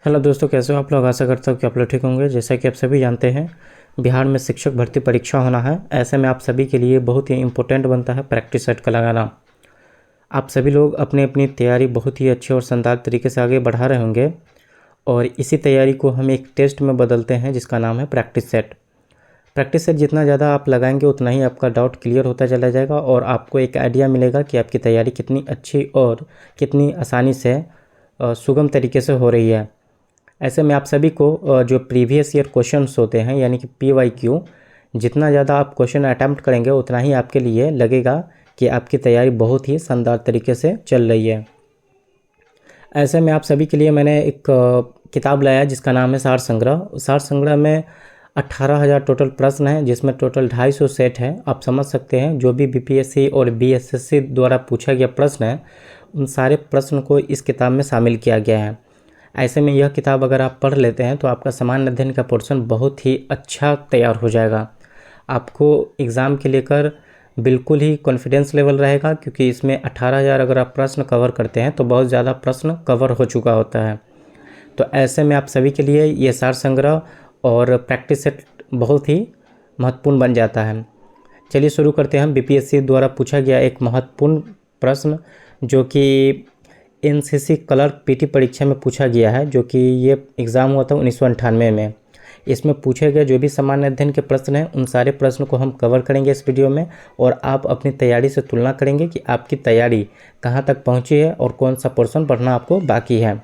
Hello दोस्तों, कैसे हो आप लोग। आशा करता हूँ कि आप लोग ठीक होंगे। जैसा कि आप सभी जानते हैं, बिहार में शिक्षक भर्ती परीक्षा होना है। ऐसे में आप सभी के लिए बहुत ही इम्पोर्टेंट बनता है प्रैक्टिस सेट का लगाना। आप सभी लोग अपनी अपनी तैयारी बहुत ही अच्छे और शानदार तरीके से आगे बढ़ा रहे होंगे, और इसी तैयारी को हम एक टेस्ट में बदलते हैं जिसका नाम है प्रैक्टिस सेट। प्रैक्टिस सेट जितना ज़्यादा आप लगाएंगे उतना ही आपका डाउट क्लियर होता चला जाएगा और आपको एक आइडिया मिलेगा कि आपकी तैयारी कितनी अच्छी और कितनी आसानी से सुगम तरीके से हो रही है। ऐसे में आप सभी को जो प्रीवियस ईयर क्वेश्चंस होते हैं यानी कि PYQ, जितना ज़्यादा आप क्वेश्चन अटैम्प्ट करेंगे उतना ही आपके लिए लगेगा कि आपकी तैयारी बहुत ही शानदार तरीके से चल रही है। ऐसे में आप सभी के लिए मैंने एक किताब लाया जिसका नाम है सार संग्रह। सार संग्रह में 18,000 टोटल प्रश्न हैं, जिसमें टोटल 250 सेट है। आप समझ सकते हैं जो भी BPSC और BSSC द्वारा पूछा गया प्रश्न है उन सारे प्रश्न को इस किताब में शामिल किया गया है। ऐसे में यह किताब अगर आप पढ़ लेते हैं तो आपका सामान्य अध्ययन का पोर्शन बहुत ही अच्छा तैयार हो जाएगा। आपको एग्ज़ाम के लेकर बिल्कुल ही कॉन्फिडेंस लेवल रहेगा, क्योंकि इसमें 18,000 अगर आप प्रश्न कवर करते हैं तो बहुत ज़्यादा प्रश्न कवर हो चुका होता है। तो ऐसे में आप सभी के लिए ये सार संग्रह और प्रैक्टिस सेट बहुत ही महत्वपूर्ण बन जाता है। चलिए शुरू करते हैं। BPSC द्वारा पूछा गया एक महत्वपूर्ण प्रश्न जो कि NCC क्लर्क PT परीक्षा में पूछा गया है, जो कि ये एग्ज़ाम हुआ था 1998 में। इसमें पूछे गए जो भी सामान्य अध्ययन के प्रश्न हैं उन सारे प्रश्न को हम कवर करेंगे इस वीडियो में, और आप अपनी तैयारी से तुलना करेंगे कि आपकी तैयारी कहाँ तक पहुँची है और कौन सा पोर्शन पढ़ना आपको बाकी है।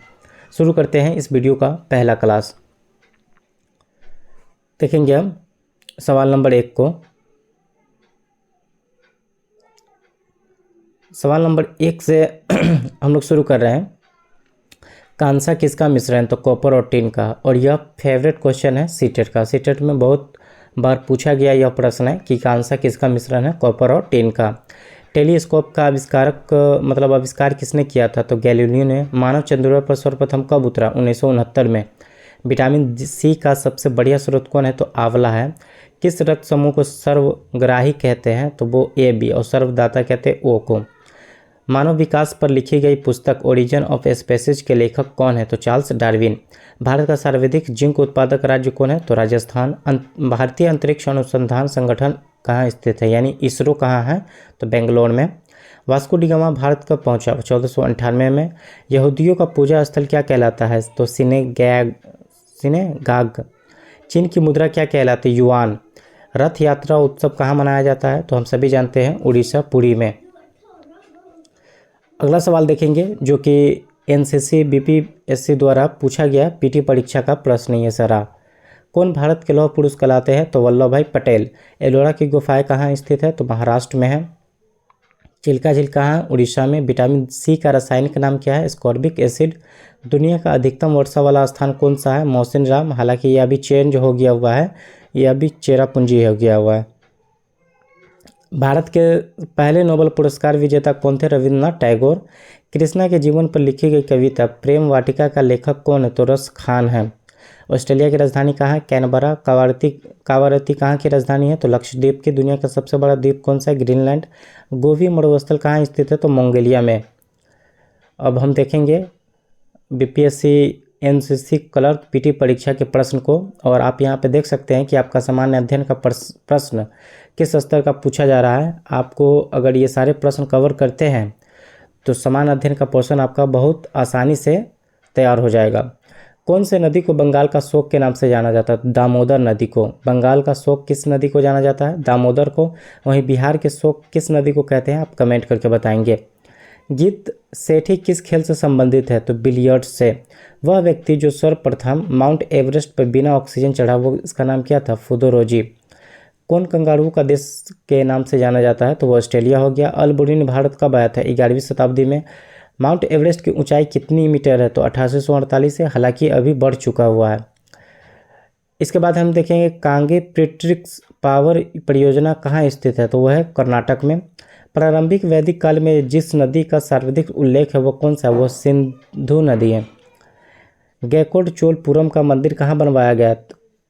शुरू करते हैं इस वीडियो का पहला क्लास। देखेंगे हम सवाल नंबर 1 को। सवाल नंबर 1 से हम लोग शुरू कर रहे हैं। कांसा किसका मिश्रण? तो कॉपर और टिन का। और यह फेवरेट क्वेश्चन है सीटेट का। सीटेट में बहुत बार पूछा गया यह प्रश्न है कि कांसा किसका मिश्रण है? कॉपर और टिन का। टेलीस्कोप का आविष्कार किसने किया था? तो गैलीलियो ने। मानव चंद्रमा पर सर्वप्रथम कब उतरा? 1969 में। विटामिन C का सबसे बढ़िया स्रोत कौन है? तो आंवला है। किस रक्त समूह को सर्वग्राही कहते हैं? तो वो AB। और सर्वदाता कहते हैं O को। मानव विकास पर लिखी गई पुस्तक ओरिजिन ऑफ स्पीसीज के लेखक कौन है? तो चार्ल्स डार्विन। भारत का सर्वाधिक जिंक उत्पादक राज्य कौन है? तो राजस्थान। भारतीय अंतरिक्ष अनुसंधान संगठन कहाँ स्थित है, यानी ISRO कहाँ है? तो बेंगलोर में। वास्को डी गामा भारत कब पहुंचा? 1498 में। यहूदियों का पूजा स्थल क्या कहलाता है? तो सिनेगाग। चीन की मुद्रा क्या कहलाती है? युआन। रथ यात्रा उत्सव कहाँ मनाया जाता है? तो हम सभी जानते हैं उड़ीसा, पुरी में। अगला सवाल देखेंगे जो कि NCC BPSC द्वारा पूछा गया PT परीक्षा का प्रश्न ये सारा। कौन भारत के लौह पुरुष कहलाते हैं? तो वल्लभ भाई पटेल। एलोरा की गुफाएं कहाँ स्थित है? तो महाराष्ट्र में है। चिल्का झील कहाँ? उड़ीसा में। विटामिन C का रासायनिक नाम क्या है? Ascorbic acid. दुनिया का अधिकतम वर्षा वाला स्थान कौन सा है? मौसिन राम। हालांकि यह अभी चेंज हो गया हुआ है, यह अभी चेरापूंजी हो गया हुआ है। भारत के पहले नोबेल पुरस्कार विजेता कौन थे? रविंद्रनाथ टैगोर। कृष्णा के जीवन पर लिखी गई कविता प्रेम वाटिका का लेखक कौन है? तो रस खान है। ऑस्ट्रेलिया की राजधानी कहाँ है? कैनबरा। कावारती कहाँ की राजधानी है? तो लक्षद्वीप की। दुनिया का सबसे बड़ा द्वीप कौन सा है? ग्रीनलैंड। गोवी मरुस्थल कहाँ स्थित है? तो मंगोलिया में। अब हम देखेंगे BPSC NCC क्लर्क PT परीक्षा के प्रश्न को, और आप यहाँ पे देख सकते हैं कि आपका सामान्य अध्ययन का प्रश्न किस स्तर का पूछा जा रहा है। आपको अगर ये सारे प्रश्न कवर करते हैं तो सामान्य अध्ययन का पोर्शन आपका बहुत आसानी से तैयार हो जाएगा। कौन से नदी को बंगाल का शोक के नाम से जाना जाता है? दामोदर नदी को। बंगाल का शोक किस नदी को जाना जाता है? दामोदर को। वहीं बिहार के शोक किस नदी को कहते हैं? आप कमेंट करके बताएंगे। गीत सेठी किस खेल से संबंधित है? तो बिलियर्ड्स से। वह व्यक्ति जो सर्वप्रथम माउंट एवरेस्ट पर बिना ऑक्सीजन चढ़ा, वो इसका नाम क्या था? फुदोरोजी। कौन कंगारू का देश के नाम से जाना जाता है? तो वो ऑस्ट्रेलिया हो गया। अल बुरीन भारत कब आया था? 11वीं शताब्दी में। माउंट एवरेस्ट की ऊंचाई कितनी मीटर है? तो 8848 है, हालांकि अभी बढ़ चुका हुआ है। इसके बाद हम देखेंगे कांगे प्रिट्रिक्स पावर परियोजना कहाँ स्थित है? तो वह है कर्नाटक में। प्रारंभिक वैदिक काल में जिस नदी का सर्वाधिक उल्लेख है वो कौन सा? वो सिंधु नदी है। गैकोड चोलपुरम का मंदिर कहाँ बनवाया गया?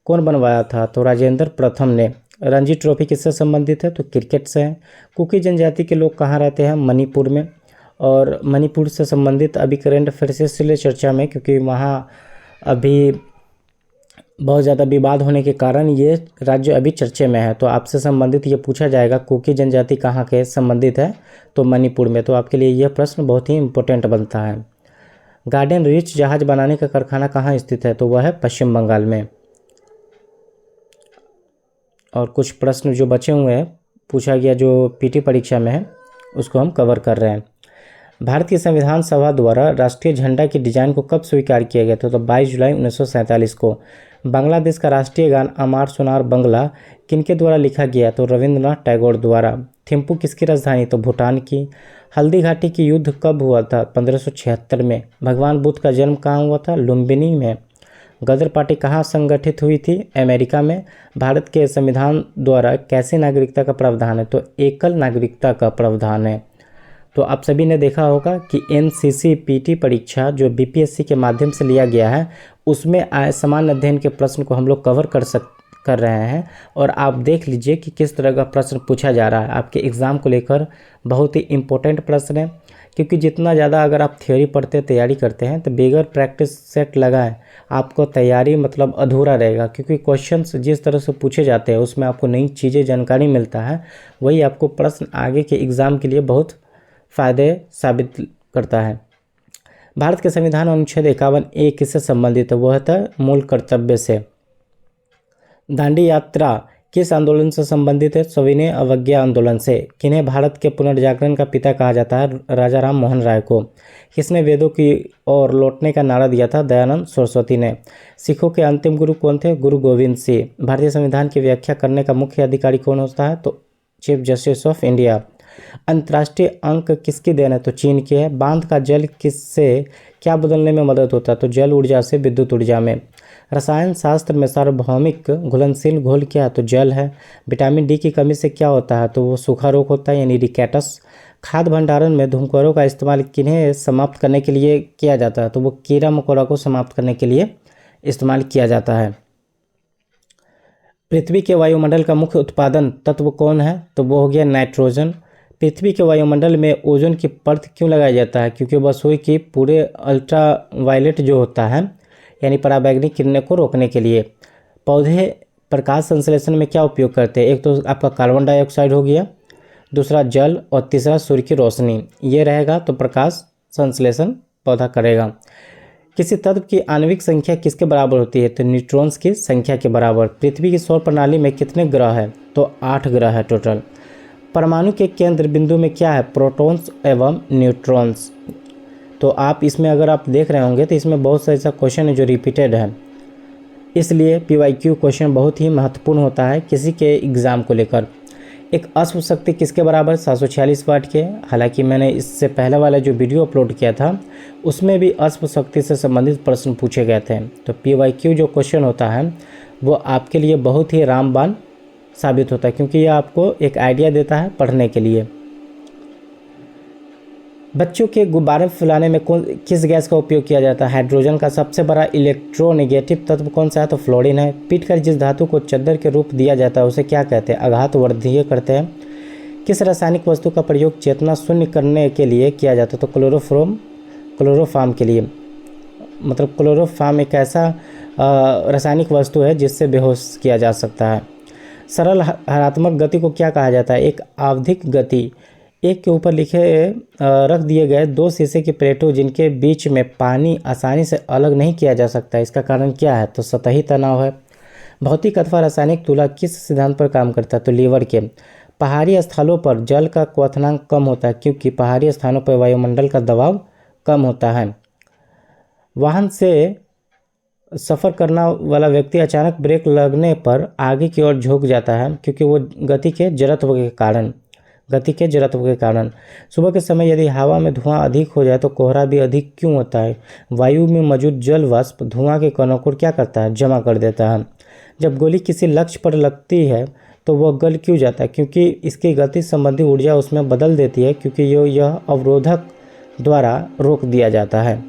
कौन बनवाया था? तो राजेंद्र प्रथम ने। रणजी ट्रॉफी किससे संबंधित है? तो क्रिकेट से है। कुकी जनजाति के लोग कहाँ रहते हैं? मणिपुर में। और मणिपुर से संबंधित अभी करंट अफेयर से इसलिए चर्चा में क्योंकि वहाँ अभी बहुत ज़्यादा विवाद होने के कारण ये राज्य अभी चर्चे में है। तो आपसे संबंधित ये पूछा जाएगा कुकी जनजाति कहाँ के संबंधित है, तो मणिपुर में। तो आपके लिए यह प्रश्न बहुत ही इम्पोर्टेंट बनता है। गार्डन रिच जहाज बनाने का कारखाना कहाँ स्थित है, तो वह है पश्चिम बंगाल में। और कुछ प्रश्न जो बचे हुए हैं पूछा गया जो पीटी परीक्षा में है उसको हम कवर कर रहे हैं। भारतीय संविधान सभा द्वारा राष्ट्रीय झंडा की डिजाइन को कब स्वीकार किया गया था, तो 22 जुलाई 1947 को। बांग्लादेश का राष्ट्रीय गान अमार सोनार बंगला किनके द्वारा लिखा गया, तो रविंद्रनाथ टैगोर द्वारा। थिम्पू किसकी राजधानी, तो भूटान की। हल्दी घाटी की युद्ध कब हुआ था, 1576 में। भगवान बुद्ध का जन्म कहाँ हुआ था, लुम्बिनी में। गदर पार्टी कहाँ संगठित हुई थी, अमेरिका में। भारत के संविधान द्वारा कैसी नागरिकता का प्रावधान है, तो एकल नागरिकता का प्रावधान है। तो आप सभी ने देखा होगा कि एनसीसी पीटी परीक्षा जो बीपीएससी के माध्यम से लिया गया है उसमें आए सामान्य अध्ययन के प्रश्न को हम लोग कवर कर रहे हैं। और आप देख लीजिए कि किस तरह का प्रश्न पूछा जा रहा है। आपके एग्ज़ाम को लेकर बहुत ही इम्पोर्टेंट प्रश्न है, क्योंकि जितना ज़्यादा अगर आप थ्योरी पढ़ते तैयारी करते हैं तो बगैर प्रैक्टिस सेट लगाए आपको तैयारी मतलब अधूरा रहेगा। क्योंकि क्वेश्चंस जिस तरह से पूछे जाते हैं उसमें आपको नई चीज़ें जानकारी मिलता है, वही आपको प्रश्न आगे के एग्ज़ाम के लिए बहुत फ़ायदे साबित करता है। भारत के संविधान अनुच्छेद 51A किससे संबंधित है, वह था मूल कर्तव्य से। दांडी यात्रा किस आंदोलन से संबंधित है, सविनय अवज्ञा आंदोलन से। किन्हें भारत के पुनर्जागरण का पिता कहा जाता है, राजा राम मोहन राय को। किसने वेदों की ओर लौटने का नारा दिया था, दयानंद सरस्वती ने। सिखों के अंतिम गुरु कौन थे, गुरु गोविंद सिंह। भारतीय संविधान की व्याख्या करने का मुख्य अधिकारी कौन होता है, तो चीफ जस्टिस ऑफ इंडिया। अंतर्राष्ट्रीय अंक किसकी देन है, तो चीन की है। बांध का जल किससे क्या बदलने में मदद होता है, तो जल ऊर्जा से विद्युत ऊर्जा में। रसायन शास्त्र में सार्वभौमिक घुलनशील घोल क्या है, तो जल है। विटामिन डी की कमी से क्या होता है, तो वो सूखा रोग होता है यानी रिकेटस। खाद्य भंडारण में धूमकोरों का इस्तेमाल किन्हें समाप्त करने के लिए किया जाता है, तो वो कीड़ा मकोड़ा को समाप्त करने के लिए इस्तेमाल किया जाता है। पृथ्वी के वायुमंडल का मुख्य उत्पादन तत्व कौन है, तो वो हो गया नाइट्रोजन। पृथ्वी के वायुमंडल में ओजोन की परत क्यों लगाया जाता है, क्योंकि वह सूर्य की पूरे अल्ट्रा वायलेट जो होता है यानी पराबैंगनी किरणों को रोकने के लिए। पौधे प्रकाश संश्लेषण में क्या उपयोग करते हैं, एक तो आपका कार्बन डाइऑक्साइड हो गया, दूसरा जल और तीसरा सूर्य की रोशनी। ये रहेगा तो प्रकाश संश्लेषण पौधा करेगा। किसी तत्व की आणविक संख्या किसके बराबर होती है, तो न्यूट्रॉन्स की संख्या के बराबर। पृथ्वी की सौर प्रणाली में कितने ग्रह हैं, तो 8 ग्रह है टोटल। परमाणु के केंद्र बिंदु में क्या है, प्रोटॉन्स एवं न्यूट्रॉन्स। तो आप इसमें अगर आप देख रहे होंगे तो इसमें बहुत सा ऐसा क्वेश्चन है जो रिपीटेड है, इसलिए PYQ क्वेश्चन बहुत ही महत्वपूर्ण होता है किसी के एग्ज़ाम को लेकर। एक अश्व शक्ति किसके बराबर, 746 वाट के। हालांकि मैंने इससे पहले वाला जो वीडियो अपलोड किया था उसमें भी अश्व शक्ति से संबंधित प्रश्न पूछे गए थे। तो PYQ जो क्वेश्चन होता है वो आपके लिए बहुत ही रामबाण साबित होता है, क्योंकि यह आपको एक आइडिया देता है पढ़ने के लिए। बच्चों के गुब्बारे फुलाने में किस गैस का उपयोग किया जाता है, हाइड्रोजन का। सबसे बड़ा इलेक्ट्रोनेगेटिव तत्व कौन सा है, तो फ्लोरीन है। पीटकर जिस धातु को चद्दर के रूप दिया जाता है उसे क्या कहते हैं, आघात वर्धीय करते हैं। किस रासायनिक वस्तु का प्रयोग चेतना शून्य करने के लिए किया जाता है, तो क्लोरोफार्म के लिए। मतलब क्लोरोफार्म एक ऐसा रासायनिक वस्तु है जिससे बेहोश किया जा सकता है। सरल हरात्मक गति को क्या कहा जाता है, एक आवधिक गति। एक के ऊपर लिखे रख दिए गए 2 शीशे की प्लेटों जिनके बीच में पानी आसानी से अलग नहीं किया जा सकता, इसका कारण क्या है, तो सतही तनाव है। भौतिक अथवा रासायनिक तुलना किस सिद्धांत पर काम करता है, तो लीवर के। पहाड़ी स्थलों पर जल का क्वथनांक कम होता है क्योंकि पहाड़ी स्थानों पर वायुमंडल का दबाव कम होता है। वाहन से सफ़र करना वाला व्यक्ति अचानक ब्रेक लगने पर आगे की ओर झुक जाता है क्योंकि वो गति के जड़त्व के कारण। सुबह के समय यदि हवा में धुआं अधिक हो जाए तो कोहरा भी अधिक क्यों होता है, वायु में मौजूद जल वाष्प धुआं के कणों को क्या करता है, जमा कर देता है। जब गोली किसी लक्ष्य पर लगती है तो वह गल क्यों जाता है, क्योंकि इसकी गति संबंधी ऊर्जा उसमें बदल देती है, क्योंकि यह अवरोधक द्वारा रोक दिया जाता है।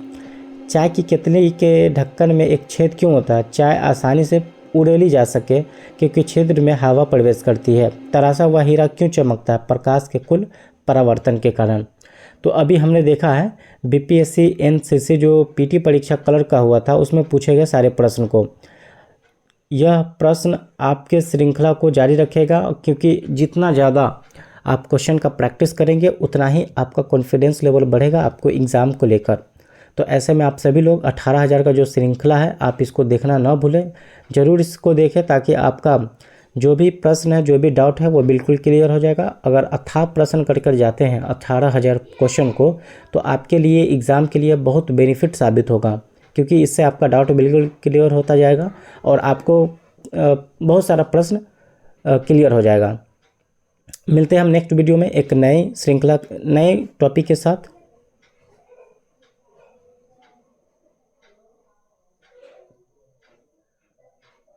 चाय की केतली के ढक्कन में एक छेद क्यों होता है, चाय आसानी से उड़ेली जा सके क्योंकि छिद्र में हवा प्रवेश करती है। तराशा हुआ हीरा क्यों चमकता है, प्रकाश के कुल परावर्तन के कारण। तो अभी हमने देखा है बीपीएससी एनसीसी जो पीटी परीक्षा कलर का हुआ था उसमें पूछे गए सारे प्रश्न को। यह प्रश्न आपके श्रृंखला को जारी रखेगा, क्योंकि जितना ज़्यादा आप क्वेश्चन का प्रैक्टिस करेंगे उतना ही आपका कॉन्फिडेंस लेवल बढ़ेगा आपको एग्ज़ाम को लेकर। तो ऐसे में आप सभी लोग 18,000 का जो श्रृंखला है आप इसको देखना ना भूलें, ज़रूर इसको देखें ताकि आपका जो भी प्रश्न है, जो भी डाउट है वो बिल्कुल क्लियर हो जाएगा। अगर अथाह प्रश्न कर जाते हैं 18,000 क्वेश्चन को, तो आपके लिए एग्ज़ाम के लिए बहुत बेनिफिट साबित होगा, क्योंकि इससे आपका डाउट बिल्कुल क्लियर होता जाएगा और आपको बहुत सारा प्रश्न क्लियर हो जाएगा। मिलते हैं हम नेक्स्ट वीडियो में एक नई श्रृंखला नए टॉपिक के साथ।